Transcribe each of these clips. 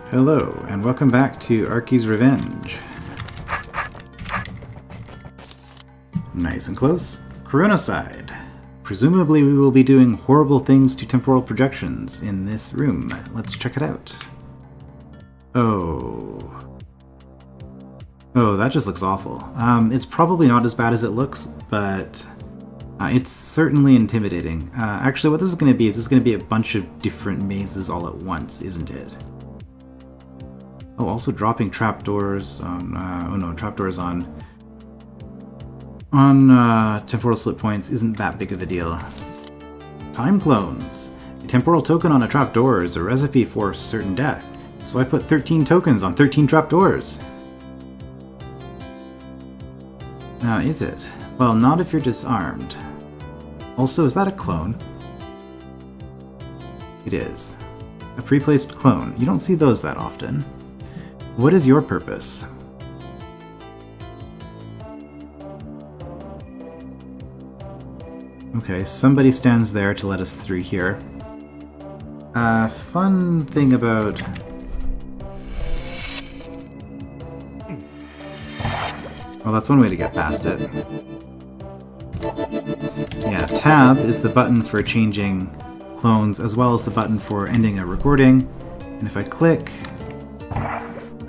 Hello, and welcome back to Arky's Revenge. Nice and close. Chronocide. Presumably we will be doing horrible things to temporal projections in this room. Let's check it out. Oh, that just looks awful. It's probably not as bad as it looks, but it's certainly intimidating. Actually, what this is going to be is this is going to be a bunch of different mazes all at once, isn't it? Oh, also dropping trapdoors on... trapdoors on temporal split points isn't that big of a deal. Time clones. A temporal token on a trapdoor is a recipe for certain death, so I put 13 tokens on 13 trapdoors. Is it? Well, not if you're disarmed. Also, is that a clone? It is. A pre-placed clone. You don't see those that often. What is your purpose? Okay, somebody stands there to let us through here. Fun thing about... Well, that's one way to get past it. Yeah, tab is the button for changing clones, as well as the button for ending a recording. And if I click,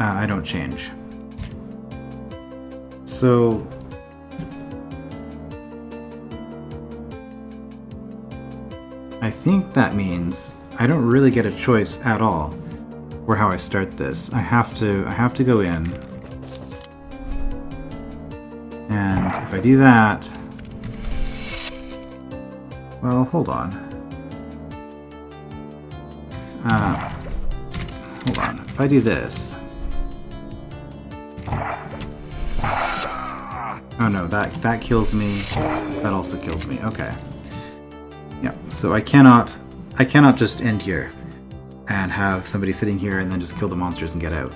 I don't change. So... I think that means I don't really get a choice at all for how I start this. I have to go in. And if I do that... Well, hold on. Hold on. If I do this... Oh no, that kills me. That also kills me. Okay. Yeah, so I cannot just end here and have somebody sitting here and then just kill the monsters and get out.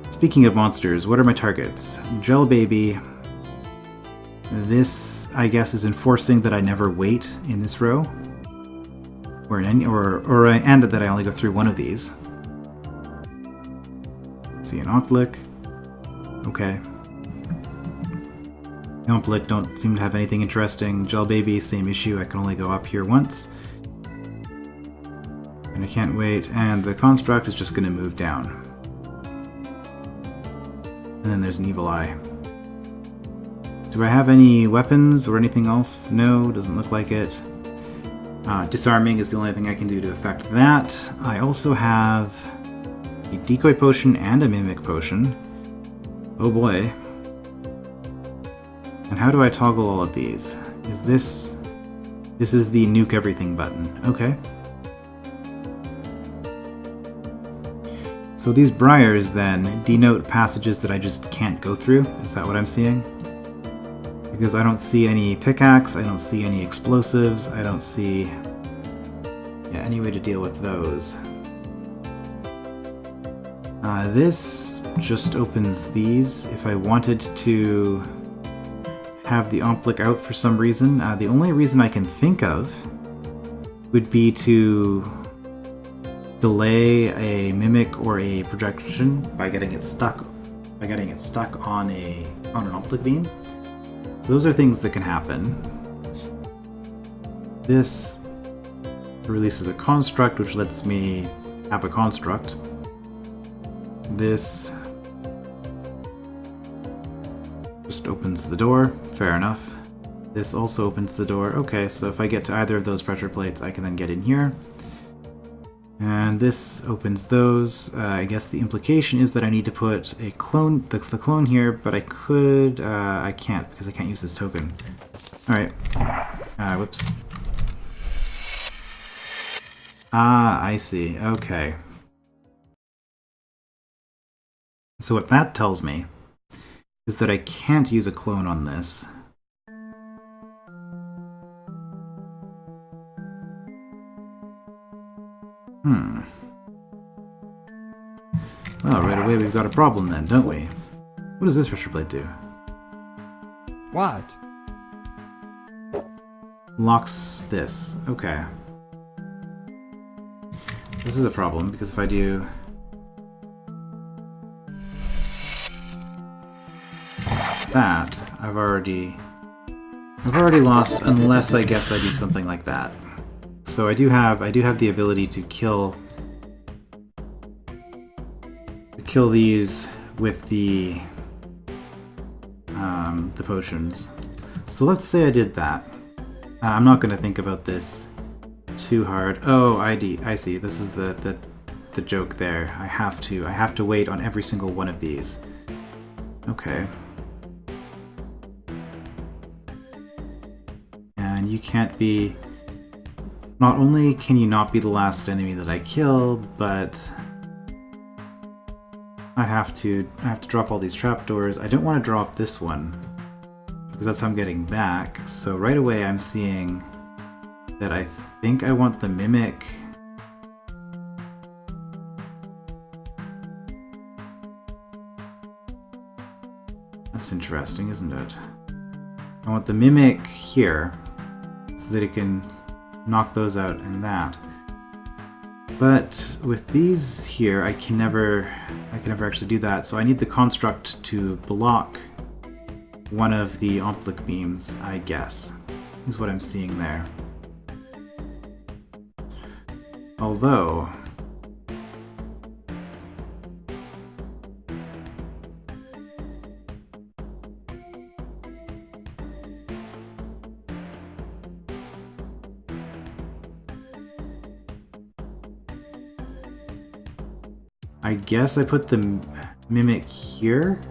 Speaking of monsters, what are my targets? Gel Baby. This, I guess, is enforcing that I never wait in this row, and that I only go through one of these. See an Octlick. Okay. Octlick don't seem to have anything interesting. Gel Baby, same issue. I can only go up here once. And I can't wait. And the construct is just going to move down. And then there's an Evil Eye. Do I have any weapons or anything else? No, doesn't look like it. Disarming is the only thing I can do to affect that. I also have a decoy potion and a mimic potion. Oh boy. And how do I toggle all of these? Is this... This is the nuke everything button. Okay. So these briars then denote passages that I just can't go through. Is that what I'm seeing? Because I don't see any pickaxe, I don't see any explosives, I don't see any way to deal with those. This just opens these. If I wanted to have the Omplic out for some reason, the only reason I can think of would be to delay a mimic or a projection by getting it stuck on an Omplic beam. So those are things that can happen. This releases a construct, which lets me have a construct. This just opens the door. Fair enough. This also opens the door. Okay, so if I get to either of those pressure plates, I can then get in here. And this opens those. I guess the implication is that I need to put a clone, the clone here, but I could, I can't because I can't use this token. Alright. Whoops. I see. Okay. So what that tells me is that I can't use a clone on this. Well, right away we've got a problem then, don't we? What does this pressure plate do? What? Locks this. Okay. So this is a problem, because if I do that, I've already lost, unless I guess I do something like that. So I do have the ability to kill these with the potions. So let's say I did that. I'm not going to think about this too hard. Oh, I see. This is the joke there. I have to wait on every single one of these. Okay. And you can't be... Not only can you not be the last enemy that I kill, but I have to drop all these trapdoors. I don't want to drop this one, because that's how I'm getting back. So right away I'm seeing that I think I want the Mimic. That's interesting, isn't it? I want the Mimic here, so that it can knock those out and that. But with these here, I can never actually do that, so I need the construct to block one of the Omplic beams, I guess, is what I'm seeing there. Although... I guess I put the Mimic here?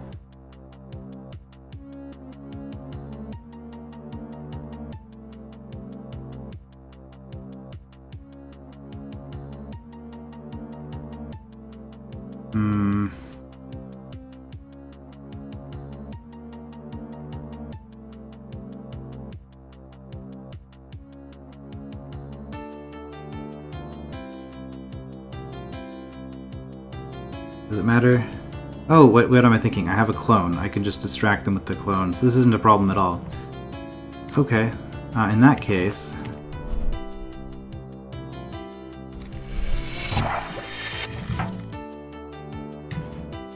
Does it matter? Oh, what am I thinking? I have a clone. I can just distract them with the clone, so this isn't a problem at all. Okay, in that case...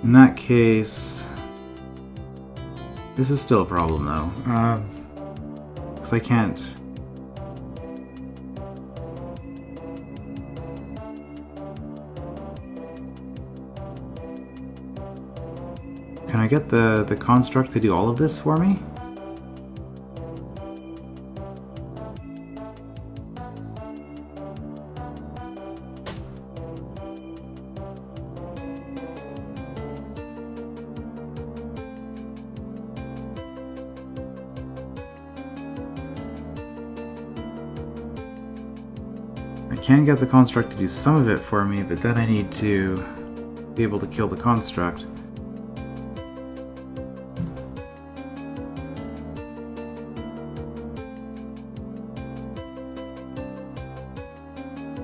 In that case... This is still a problem, though. Because I can't... Can I get the construct to do all of this for me? I can get the construct to do some of it for me, but then I need to be able to kill the construct.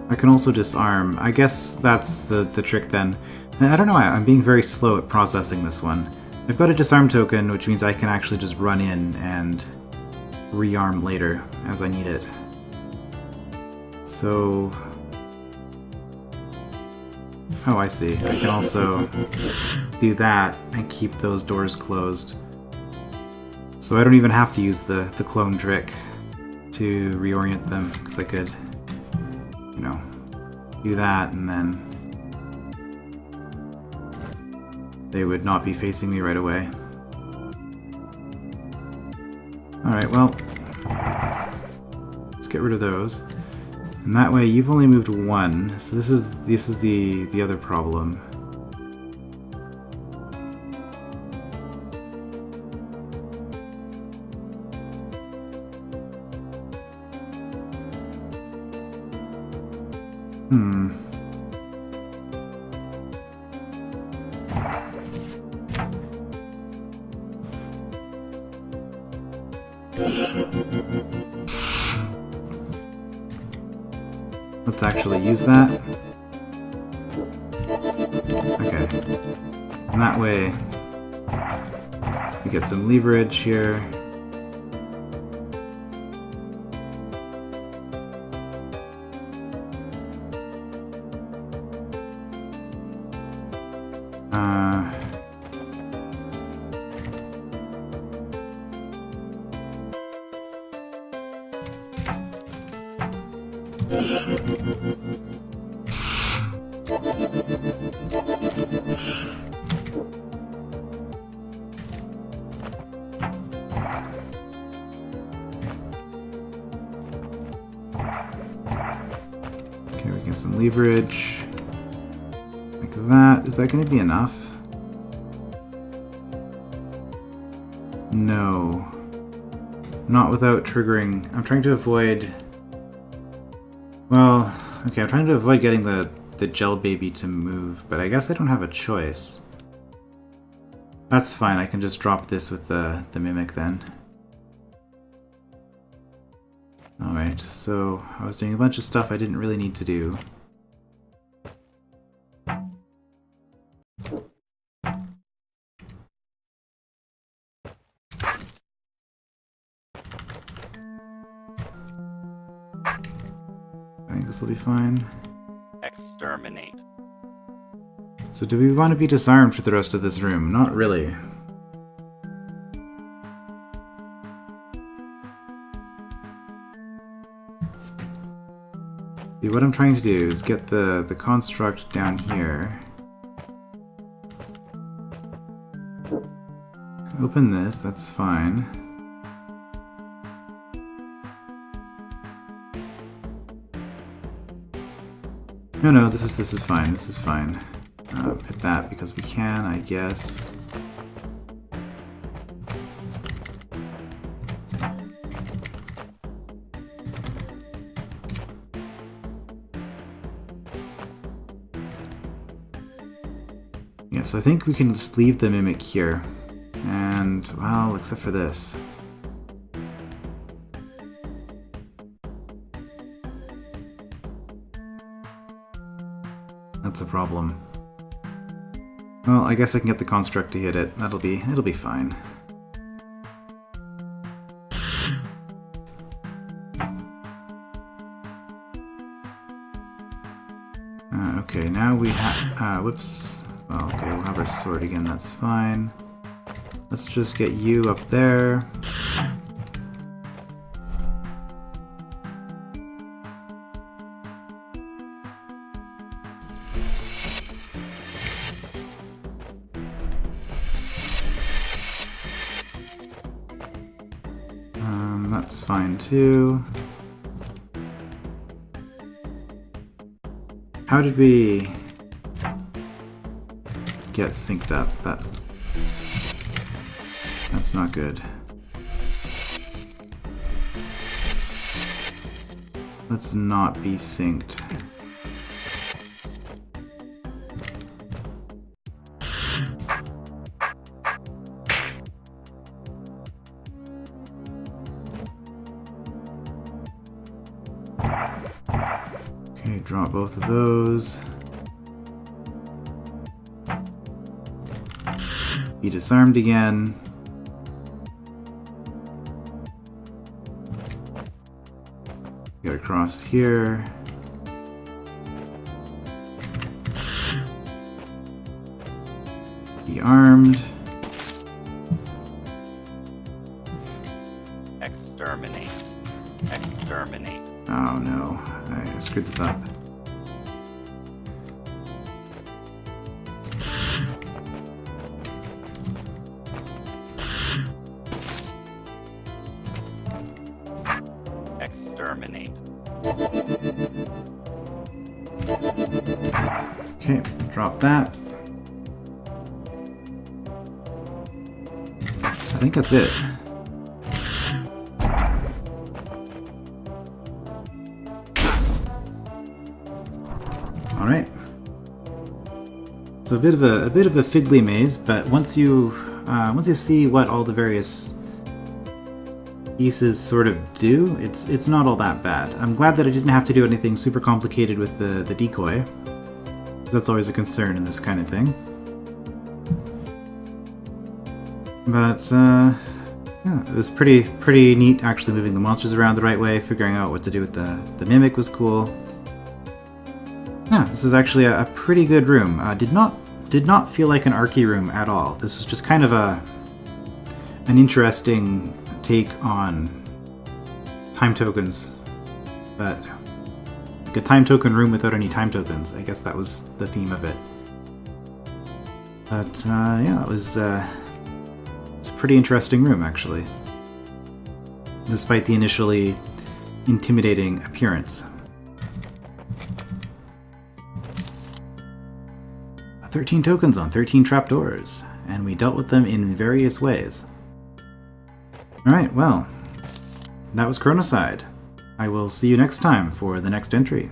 I can also disarm. I guess that's the trick then. I don't know, I'm being very slow at processing this one. I've got a disarm token, which means I can actually just run in and rearm later as I need it. So... Oh, I see. I can also do that and keep those doors closed. So I don't even have to use the clone trick to reorient them, because I could, you know, do that and then they would not be facing me right away. Alright, well, let's get rid of those. And that way you've only moved one, so this is the other problem. Let's actually use that. Okay. And that way we get some leverage here. Okay, we get some leverage. Like that. Is that going to be enough? No. Not without triggering. I'm trying to avoid... Well, okay, I'm trying to avoid getting the gel baby to move, but I guess I don't have a choice. That's fine, I can just drop this with the mimic then. Alright, so I was doing a bunch of stuff I didn't really need to do. I think this will be fine. Exterminate. So do we want to be disarmed for the rest of this room? Not really. See, what I'm trying to do is get the construct down here. Open this, that's fine. No, this is fine. This is fine. Hit that because we can, I guess. Yeah, so I think we can just leave the mimic here. And, well, except for this. That's a problem. Well, I guess I can get the construct to hit it. It'll be fine. Okay, now we have... whoops. Well, okay, we'll have our sword again, that's fine. Let's just get you up there. That's fine too. How did we get synced up? That's not good. Let's not be synced. Okay, drop both of those. Be disarmed again. Get across here. Be armed. Exterminate. Exterminate. Oh no, I screwed this up. Exterminate. Okay, drop that. I think that's it. All right. So a bit of a fiddly maze, but once you see what all the various pieces sort of do, it's not all that bad. I'm glad that I didn't have to do anything super complicated with the decoy. That's always a concern in this kind of thing. But yeah, it was pretty neat actually moving the monsters around the right way, figuring out what to do with the mimic was cool. Yeah, this is actually a pretty good room. Did not feel like an Arky room at all. This was just kind of an interesting take on time tokens, but Like a time token room without any time tokens. I guess that was the theme of it. But yeah, it's a pretty interesting room, actually. Despite the initially intimidating appearance. 13 tokens on 13 trapdoors, and we dealt with them in various ways. Alright, well, that was Chronocide. I will see you next time for the next entry.